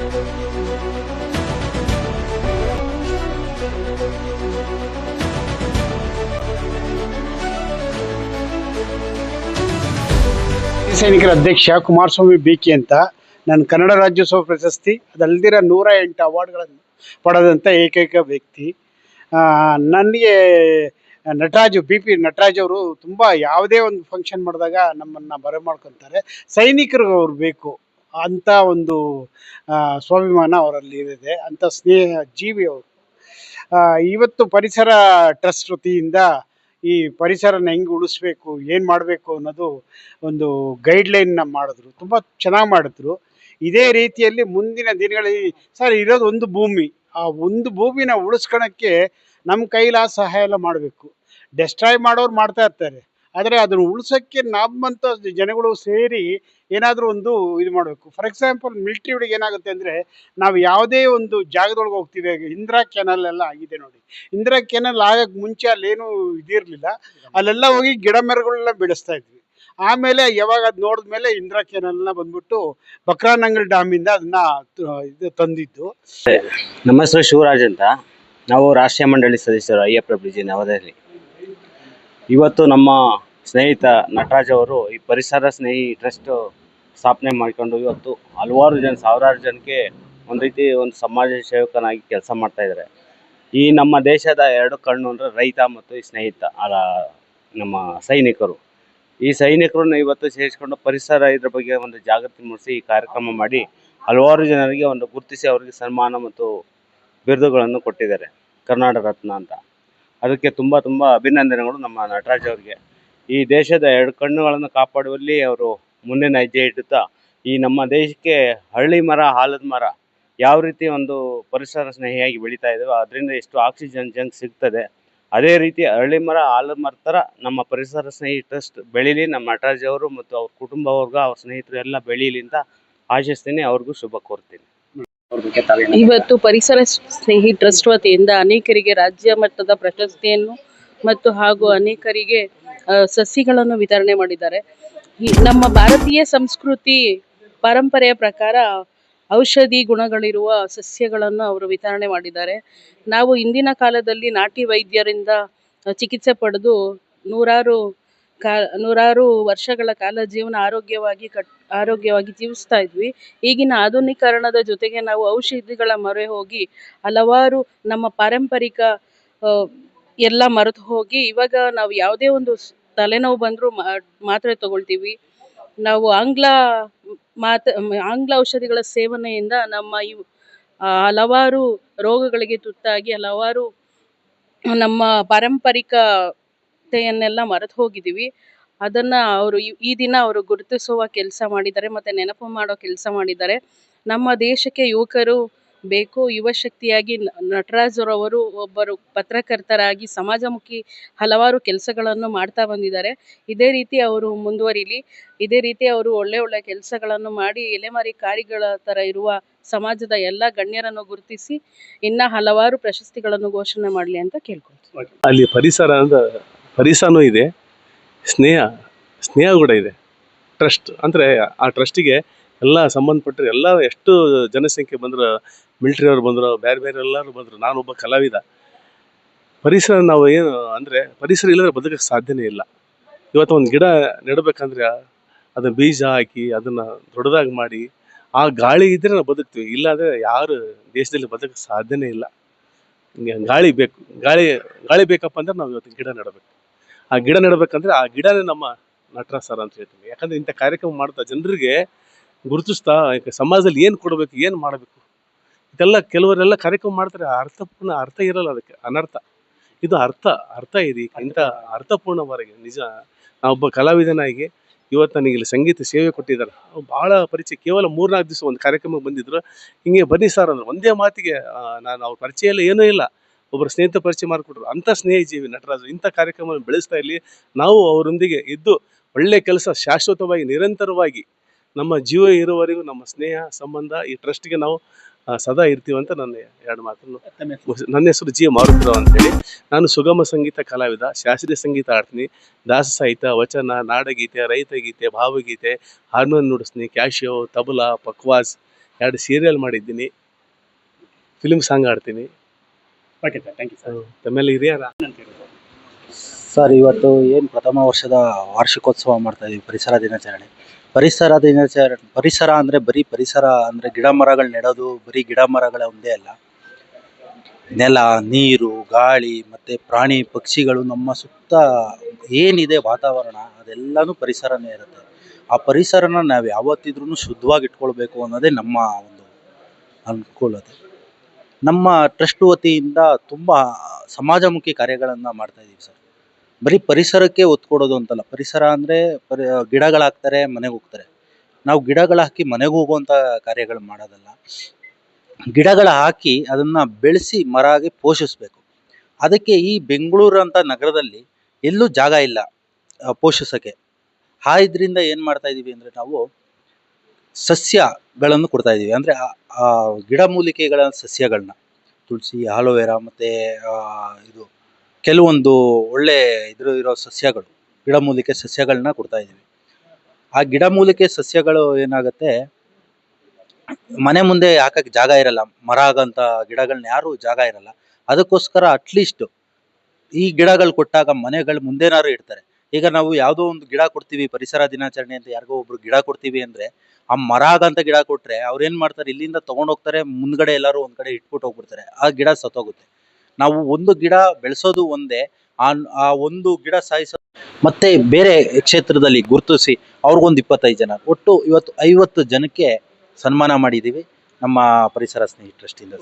ಸೈನಿಕರ ಅಧ್ಯಕ್ಷ ಕುಮಾರಸ್ವಾಮಿ ಬಿಕೆ ಅಂತ. ನಾನು ಕನ್ನಡ ರಾಜ್ಯೋತ್ಸವ ಪ್ರಶಸ್ತಿ ಅದಲ್ದಿರ 108 ಅವಾರ್ಡ್ಗಳನ್ನು ಪಡೆದಂಥ ಏಕೈಕ ವ್ಯಕ್ತಿ. ನನಗೆ ನಟರಾಜು ಪಿ ನಟರಾಜ್ ಅವರು ತುಂಬ ಯಾವುದೇ ಒಂದು ಫಂಕ್ಷನ್ ಮಾಡಿದಾಗ ನಮ್ಮನ್ನು ಬರಮಾಡ್ಕೊತಾರೆ. ಸೈನಿಕರಿಗೆ ಅವ್ರು ಬೇಕು ಅಂಥ ಒಂದು ಸ್ವಾಭಿಮಾನ ಅವರಲ್ಲಿ ಇದೆ, ಅಂಥ ಸ್ನೇಹ ಜೀವಿ ಅವರು. ಇವತ್ತು ಪರಿಸರ ಟ್ರಸ್ಟ್ ವತಿಯಿಂದ ಈ ಪರಿಸರನ ಹೆಂಗೆ ಉಳಿಸ್ಬೇಕು, ಏನು ಮಾಡಬೇಕು ಅನ್ನೋದು ಒಂದು ಗೈಡ್ಲೈನ್ನ ಮಾಡಿದ್ರು. ತುಂಬ ಚೆನ್ನಾಗಿ ಮಾಡಿದ್ರು. ಇದೇ ರೀತಿಯಲ್ಲಿ ಮುಂದಿನ ದಿನಗಳಲ್ಲಿ ಸರ್ ಇರೋದು ಒಂದು ಭೂಮಿ, ಆ ಒಂದು ಭೂಮಿನ ಉಳಿಸ್ಕೊಳಕ್ಕೆ ನಮ್ಮ ಕೈಲಾದ ಸಹಾಯ ಎಲ್ಲ ಮಾಡಬೇಕು. ಡೆಸ್ಟ್ರಾಯ್ ಮಾಡೋರು ಮಾಡ್ತಾ ಇರ್ತಾರೆ, ಆದರೆ ಅದನ್ನು ಉಳಿಸೋಕ್ಕೆ ನಮ್ಮಂಥ ಜನಗಳು ಸೇರಿ ಏನಾದರೂ ಒಂದು ಇದು ಮಾಡಬೇಕು. ಫಾರ್ ಎಕ್ಸಾಂಪಲ್ ಮಿಲ್ಟ್ರಿ ಒಳಗೆ ಏನಾಗುತ್ತೆ ಅಂದರೆ, ನಾವು ಯಾವುದೇ ಒಂದು ಜಾಗದೊಳಗೆ ಹೋಗ್ತೀವಿ. ಇಂದಿರಾ ಕೆನಲ್ ಎಲ್ಲ ಆಗಿದೆ ನೋಡಿ. ಇಂದಿರಾ ಕೆನಲ್ ಆಗಕ್ಕೆ ಮುಂಚೆ ಅಲ್ಲೇನು ಇದಿರಲಿಲ್ಲ, ಅಲ್ಲೆಲ್ಲ ಹೋಗಿ ಗಿಡ ಮರಗಳನ್ನ ಬೆಳೆಸ್ತಾ ಇದ್ವಿ. ಆಮೇಲೆ ಯಾವಾಗ ಅದು ನೋಡಿದ್ಮೇಲೆ ಇಂದಿರಾ ಕೆನಲ್ನ ಬಂದ್ಬಿಟ್ಟು ಬಕ್ರಾನಂಗಲ್ ಡ್ಯಾಮಿಂದ ಅದನ್ನ ಇದು ತಂದಿದ್ದು. ನಮ್ಮ ಹೆಸರು ಶಿವರಾಜ್ ಅಂತ. ನಾವು ರಾಷ್ಟ್ರೀಯ ಮಂಡಳಿ ಸದಸ್ಯರು ಅಯ್ಯಪ್ಪ ಬ್ರಿಡ್ಜ್ ನವದೆಹಲಿ. ಇವತ್ತು ನಮ್ಮ ಸ್ನೇಹಿತ ನಟರಾಜ್ ಅವರು ಈ ಪರಿಸರ ಸ್ನೇಹಿ ಟ್ರಸ್ಟ್ ಸ್ಥಾಪನೆ ಮಾಡಿಕೊಂಡು ಇವತ್ತು ಹಲವಾರು ಜನ, ಸಾವಿರಾರು ಜನಕ್ಕೆ ಒಂದು ರೀತಿ ಒಂದು ಸಮಾಜ ಸೇವಕನಾಗಿ ಕೆಲಸ ಮಾಡ್ತಾ ಇದ್ದಾರೆ. ಈ ನಮ್ಮ ದೇಶದ ಎರಡು ಕಣ್ಣು ಅಂದರೆ ರೈತ ಮತ್ತು ಈ ಸ್ನೇಹಿತ ನಮ್ಮ ಸೈನಿಕರು. ಈ ಸೈನಿಕರನ್ನ ಇವತ್ತು ಸೇರಿಸ್ಕೊಂಡು ಪರಿಸರ ಇದ್ರ ಬಗ್ಗೆ ಒಂದು ಜಾಗೃತಿ ಮೂಡಿಸಿ ಈ ಕಾರ್ಯಕ್ರಮ ಮಾಡಿ ಹಲವಾರು ಜನರಿಗೆ ಒಂದು ಗುರುತಿಸಿ ಅವರಿಗೆ ಸನ್ಮಾನ ಮತ್ತು ಬಿರುದುಗಳನ್ನು ಕೊಟ್ಟಿದ್ದಾರೆ, ಕರ್ನಾಟಕ ರತ್ನ ಅಂತ. ಅದಕ್ಕೆ ತುಂಬ ಅಭಿನಂದನೆಗಳು ನಮ್ಮ ನಟರಾಜ್ ಅವರಿಗೆ. ಈ ದೇಶದ ಎರಡು ಕಣ್ಣುಗಳನ್ನು ಕಾಪಾಡುವಲ್ಲಿ ಅವರು ಮುಂದಿನ ಹೆಜ್ಜೆ ಇಡುತ್ತಾ ಈ ನಮ್ಮ ದೇಶಕ್ಕೆ ಹಳ್ಳಿ ಮರ, ಆಲದ ಮರ ಯಾವ ರೀತಿ ಒಂದು ಪರಿಸರ ಸ್ನೇಹಿಯಾಗಿ ಬೆಳೀತಾ ಇದ್ದಾವೆ, ಅದರಿಂದ ಎಷ್ಟು ಆಕ್ಸಿಜನ್ ಜನಕ್ಕೆ ಸಿಗ್ತದೆ, ಅದೇ ರೀತಿ ಹಳ್ಳಿ ಮರ, ಆಲದ ಮರ ಥರ ನಮ್ಮ ಪರಿಸರ ಸ್ನೇಹಿ ಟ್ರಸ್ಟ್ ಬೆಳೀಲಿ. ನಮ್ಮ ನಟರಾಜ್ ಅವರು ಮತ್ತು ಅವ್ರ ಕುಟುಂಬವರ್ಗ, ಅವ್ರ ಸ್ನೇಹಿತರು ಎಲ್ಲ ಬೆಳೀಲಿ ಅಂತ ಆಶಿಸ್ತೀನಿ. ಅವ್ರಿಗೂ ಶುಭ ಕೋರ್ತೀನಿ. ಇವತ್ತು ಪರಿಸರ ಸ್ನೇಹಿ ಟ್ರಸ್ಟ್ ವತಿಯಿಂದ ಅನೇಕರಿಗೆ ರಾಜ್ಯ ಮಟ್ಟದ ಪ್ರಶಸ್ತಿಯನ್ನು ಮತ್ತು ಹಾಗೂ ಅನೇಕರಿಗೆ ಸಸಿಗಳನ್ನು ವಿತರಣೆ ಮಾಡಿದ್ದಾರೆ. ನಮ್ಮ ಭಾರತೀಯ ಸಂಸ್ಕೃತಿ ಪರಂಪರೆಯ ಪ್ರಕಾರ ಔಷಧಿ ಗುಣಗಳಿರುವ ಸಸ್ಯಗಳನ್ನು ಅವರು ವಿತರಣೆ ಮಾಡಿದ್ದಾರೆ. ನಾವು ಇಂದಿನ ಕಾಲದಲ್ಲಿ ನಾಟಿ ವೈದ್ಯರಿಂದ ಚಿಕಿತ್ಸೆ ಪಡೆದು ನೂರಾರು ವರ್ಷಗಳ ಕಾಲ ಜೀವನ ಆರೋಗ್ಯವಾಗಿ ಜೀವಿಸ್ತಾ ಇದ್ವಿ. ಈಗಿನ ಆಧುನೀಕರಣದ ಜೊತೆಗೆ ನಾವು ಔಷಧಿಗಳ ಮೊರೆ ಹೋಗಿ ಹಲವಾರು ನಮ್ಮ ಪಾರಂಪರಿಕ ಎಲ್ಲ ಮರೆತು ಹೋಗಿ ಇವಾಗ ನಾವು ಯಾವುದೇ ಒಂದು ತಲೆನೋವು ಬಂದರೂ ಮಾತ್ರೆ ತಗೊಳ್ತೀವಿ. ನಾವು ಆಂಗ್ಲ ಔಷಧಿಗಳ ಸೇವನೆಯಿಂದ ನಮ್ಮ ಹಲವಾರು ರೋಗಗಳಿಗೆ ತುತ್ತಾಗಿ ಹಲವಾರು ನಮ್ಮ ಪಾರಂಪರಿಕತೆಯನ್ನೆಲ್ಲ ಮರೆತು ಹೋಗಿದ್ದೀವಿ. ಅದನ್ನು ಅವರು ಈ ದಿನ ಅವರು ಗುರುತಿಸುವ ಕೆಲಸ ಮಾಡಿದ್ದಾರೆ ಮತ್ತು ನೆನಪು ಮಾಡೋ ಕೆಲಸ ಮಾಡಿದ್ದಾರೆ. ನಮ್ಮ ದೇಶಕ್ಕೆ ಯುವಕರು ಬೇಕು. ಯುವ ಶಕ್ತಿಯಾಗಿ ನಟರಾಜ್ರವರು ಒಬ್ಬರು ಪತ್ರಕರ್ತರಾಗಿ ಸಮಾಜಮುಖಿ ಹಲವಾರು ಕೆಲಸಗಳನ್ನು ಮಾಡ್ತಾ ಬಂದಿದ್ದಾರೆ. ಇದೇ ರೀತಿ ಅವರು ಮುಂದುವರಿಲಿ. ಇದೇ ರೀತಿ ಅವರು ಒಳ್ಳೆ ಕೆಲಸಗಳನ್ನು ಮಾಡಿ ಎಲೆಮರೆಕಾಯಿಗಳ ಥರ ಇರುವ ಸಮಾಜದ ಎಲ್ಲ ಗಣ್ಯರನ್ನು ಗುರುತಿಸಿ ಇನ್ನ ಹಲವಾರು ಪ್ರಶಸ್ತಿಗಳನ್ನು ಘೋಷಣೆ ಮಾಡಲಿ ಅಂತ ಕೇಳ್ಕೊಳ್ತೀವಿ. ಅಲ್ಲಿ ಪರಿಸರನೂ ಇದೆ, ಸ್ನೇಹ ಕೂಡ ಇದೆ. ಟ್ರಸ್ಟ್ ಅಂದರೆ ಆ ಟ್ರಸ್ಟಿಗೆ ಎಲ್ಲ ಸಂಬಂಧಪಟ್ಟರೆ ಎಲ್ಲ ಎಷ್ಟು ಜನಸಂಖ್ಯೆ ಬಂದರು, ಮಿಲ್ಟ್ರಿಯವರು ಬಂದರು, ಬೇರೆ ಎಲ್ಲರೂ ಬಂದರು. ನಾನೊಬ್ಬ ಕಲಾವಿದ. ಪರಿಸರ ನಾವು ಏನು ಅಂದರೆ ಪರಿಸರ ಇಲ್ಲದ್ರೆ ಬದುಕಕ್ಕೆ ಸಾಧ್ಯನೇ ಇಲ್ಲ. ಇವತ್ತು ಒಂದು ಗಿಡ ನೆಡಬೇಕಂದ್ರೆ ಅದನ್ನು ಬೀಜ ಹಾಕಿ ಅದನ್ನು ದೊಡ್ಡದಾಗಿ ಮಾಡಿ ಆ ಗಾಳಿ ಇದ್ದರೆ ನಾವು ಬದುಕ್ತೀವಿ. ಇಲ್ಲಾಂದರೆ ಯಾರು ದೇಶದಲ್ಲಿ ಬದುಕಕ್ಕೆ ಸಾಧ್ಯನೇ ಇಲ್ಲ. ಗಾಳಿ ಬೇಕು. ಗಾಳಿ ಬೇಕಪ್ಪ ಅಂದ್ರೆ ನಾವು ಇವತ್ತು ಗಿಡ ನೆಡಬೇಕು. ಆ ಗಿಡ ನೆಡಬೇಕಂದ್ರೆ ಆ ಗಿಡನೇ ನಮ್ಮ ನಟರಾಜ್ ಸರ್ ಅಂತ ಹೇಳ್ತೀವಿ. ಯಾಕಂದರೆ ಇಂಥ ಕಾರ್ಯಕ್ರಮ ಮಾಡ್ತಾ ಜನರಿಗೆ ಗುರುತಿಸ್ತಾ ಸಮಾಜದಲ್ಲಿ ಏನು ಕೊಡಬೇಕು, ಏನು ಮಾಡಬೇಕು, ಇದೆಲ್ಲ ಕೆಲವರೆಲ್ಲ ಕಾರ್ಯಕ್ರಮ ಮಾಡ್ತಾರೆ. ಅರ್ಥ ಇರಲ್ಲ, ಅದಕ್ಕೆ ಅನರ್ಥ. ಇದು ಅರ್ಥ ಇದೆ. ಇಂಥ ಅರ್ಥಪೂರ್ಣವರೆಗೆ ನಿಜ. ನಾವೊಬ್ಬ ಕಲಾವಿದನಾಗಿ ಇವತ್ತು ನನಗೆ ಇಲ್ಲಿ ಸಂಗೀತ ಸೇವೆ ಕೊಟ್ಟಿದ್ದಾರೆ. ಭಾಳ ಪರಿಚಯ, ಕೇವಲ 3-4 ದಿವಸ ಒಂದು ಕಾರ್ಯಕ್ರಮಕ್ಕೆ ಬಂದಿದ್ರು. ಹಿಂಗೆ ಬನ್ನಿ ಸರ್ ಅಂದ್ರೆ ಒಂದೇ ಮಾತಿಗೆ ನಾನು ಅವ್ರ ಪರಿಚಯ ಎಲ್ಲ ಏನೂ ಇಲ್ಲ, ಒಬ್ಬರು ಸ್ನೇಹಿತ ಪರಿಚಯ ಮಾಡಿಕೊಟ್ರು. ಅಂಥ ಸ್ನೇಹಿ ಜೀವಿ ನಟರಾಜ್. ಇಂಥ ಕಾರ್ಯಕ್ರಮ ಬೆಳೆಸ್ತಾ ಇರಲಿ. ನಾವು ಅವರೊಂದಿಗೆ ಇದ್ದು ಒಳ್ಳೆ ಕೆಲಸ ಶಾಶ್ವತವಾಗಿ ನಿರಂತರವಾಗಿ ನಮ್ಮ ಜೀವ ಇರುವವರೆಗೂ ನಮ್ಮ ಸ್ನೇಹ ಸಂಬಂಧ ಈ ಟ್ರಸ್ಟ್ಗೆ ನಾವು ಸದಾ ಇರ್ತೀವಿ ಅಂತ ನನ್ನ 2 ಮಾತನ್ನು. ನನ್ನ ಹೆಸರು ಜಿ ಮಾರುತಿರಾವ್ ಅಂತೇಳಿ. ನಾನು ಸುಗಮ ಸಂಗೀತ ಕಲಾವಿದ, ಶಾಸ್ತ್ರೀಯ ಸಂಗೀತ ಆಡ್ತೀನಿ, ದಾಸ ಸಾಹಿತ್ಯ, ವಚನ, ನಾಡಗೀತೆ, ರೈತಗೀತೆ, ಭಾವಗೀತೆ, ಹಾರ್ಮೋನಿಯಂ ನುಡಿಸ್ತೀನಿ, ಕ್ಯಾಶಿಯೋ, ತಬಲಾ, ಪಕ್ವಾಸ್ 2 ಸೀರಿಯಲ್ ಮಾಡಿದ್ದೀನಿ, ಫಿಲ್ಮ್ ಸಾಂಗ್ ಆಡ್ತೀನಿ. Okay sir, thank you sir. ಆಮೇಲೆ ಹಿರಿಯರ ಸರ್, ಇವತ್ತು ಏನು ಪ್ರಥಮ ವರ್ಷದ ವಾರ್ಷಿಕೋತ್ಸವ ಮಾಡ್ತಾ ಇದೀವಿ, ಪರಿಸರ ದಿನಾಚರಣೆ. ಪರಿಸರ ಅಂದರೆ ಬರೀ ಪರಿಸರ ಅಂದರೆ ಗಿಡ ಮರಗಳು ನೆಡೋದು, ಬರೀ ಗಿಡ ಮರಗಳ ಒಂದೇ ಅಲ್ಲ. ನೆಲ, ನೀರು, ಗಾಳಿ ಮತ್ತು ಪ್ರಾಣಿ ಪಕ್ಷಿಗಳು, ನಮ್ಮ ಸುತ್ತ ಏನಿದೆ ವಾತಾವರಣ ಅದೆಲ್ಲನೂ ಪರಿಸರನೇ ಇರುತ್ತೆ. ಆ ಪರಿಸರನ ನಾವು ಯಾವತ್ತಿದ್ರೂ ಶುದ್ಧವಾಗಿ ಇಟ್ಕೊಳ್ಬೇಕು ಅನ್ನೋದೇ ನಮ್ಮ ಒಂದು ಅನುಕೂಲತೆ. ನಮ್ಮ ಟ್ರಸ್ಟ್ ವತಿಯಿಂದ ತುಂಬ ಸಮಾಜಮುಖಿ ಕಾರ್ಯಗಳನ್ನು ಮಾಡ್ತಾ ಇದ್ದೀವಿ ಸರ್. ಬರೀ ಪರಿಸರಕ್ಕೆ ಒತ್ತು ಕೊಡೋದು ಅಂತಲ್ಲ. ಪರಿಸರ ಅಂದರೆ ಗಿಡಗಳಾಕ್ತಾರೆ, ಮನೆಗೆ ಹೋಗ್ತಾರೆ. ನಾವು ಗಿಡಗಳು ಹಾಕಿ ಮನೆಗೆ ಹೋಗುವಂಥ ಕಾರ್ಯಗಳು ಮಾಡೋದಲ್ಲ. ಗಿಡಗಳ ಹಾಕಿ ಅದನ್ನು ಬೆಳೆಸಿ ಮರ ಆಗಿ ಪೋಷಿಸಬೇಕು. ಅದಕ್ಕೆ ಈ ಬೆಂಗಳೂರು ಅಂತ ನಗರದಲ್ಲಿ ಎಲ್ಲೂ ಜಾಗ ಇಲ್ಲ ಪೋಷಿಸೋಕ್ಕೆ. ಇದರಿಂದ ಏನು ಮಾಡ್ತಾ ಇದ್ದೀವಿ ಅಂದರೆ ನಾವು ಸಸ್ಯಗಳನ್ನು ಕೊಡ್ತಾ ಇದ್ದೀವಿ. ಅಂದರೆ ಗಿಡಮೂಲಿಕೆಗಳ ಸಸ್ಯಗಳನ್ನ, ತುಳಸಿ, ಆಲೋವೆರಾ ಮತ್ತು ಇದು ಕೆಲವೊಂದು ಒಳ್ಳೆ ಇರೋ ಸಸ್ಯಗಳು, ಗಿಡಮೂಲಿಕೆ ಸಸ್ಯಗಳನ್ನ ಕೊಡ್ತಾ ಇದ್ದೀವಿ. ಆ ಗಿಡಮೂಲಿಕೆ ಸಸ್ಯಗಳು ಏನಾಗುತ್ತೆ, ಮನೆ ಮುಂದೆ ಹಾಕಕ್ಕೆ ಜಾಗ ಇರಲ್ಲ, ಮರ ಆಗಂತ ಗಿಡಗಳನ್ನ ಯಾರು ಜಾಗ ಇರಲ್ಲ. ಅದಕ್ಕೋಸ್ಕರ ಅಟ್ಲೀಸ್ಟ್ ಈ ಗಿಡಗಳು ಕೊಟ್ಟಾಗ ಮನೆಗಳ ಮುಂದೆನಾರು ಇಡ್ತಾರೆ. ಈಗ ನಾವು ಯಾವುದೋ ಒಂದು ಗಿಡ ಕೊಡ್ತೀವಿ, ಪರಿಸರ ದಿನಾಚರಣೆ ಅಂತ ಯಾರಿಗೋ ಒಬ್ರು ಗಿಡ ಕೊಡ್ತೀವಿ ಅಂದರೆ, ಆ ಮರ ಆಗಂತ ಗಿಡ ಕೊಟ್ಟರೆ ಅವ್ರು ಏನು ಮಾಡ್ತಾರೆ, ಇಲ್ಲಿಂದ ತೊಗೊಂಡೋಗ್ತಾರೆ, ಮುಂದ್ಗಡೆ ಎಲ್ಲರೂ ಒಂದು ಕಡೆ ಇಟ್ಬಿಟ್ಟು ಹೋಗ್ಬಿಡ್ತಾರೆ. ಆ ಗಿಡ ಸತ್ತೋಗುತ್ತೆ. ನಾವು ಒಂದು ಗಿಡ ಬೆಳೆಸೋದು ಒಂದೇ, ಆ ಒಂದು ಗಿಡ ಸಾಯಿಸೋದು. ಮತ್ತೆ ಬೇರೆ ಕ್ಷೇತ್ರದಲ್ಲಿ ಗುರುತಿಸಿ ಅವ್ರಿಗೊಂದು 25 ಜನ, ಒಟ್ಟು ಇವತ್ತು 50 ಜನಕ್ಕೆ ಸನ್ಮಾನ ಮಾಡಿದ್ದೀವಿ ನಮ್ಮ ಪರಿಸರ ಸ್ನೇಹಿ ಟ್ರಸ್ಟಿಂದ.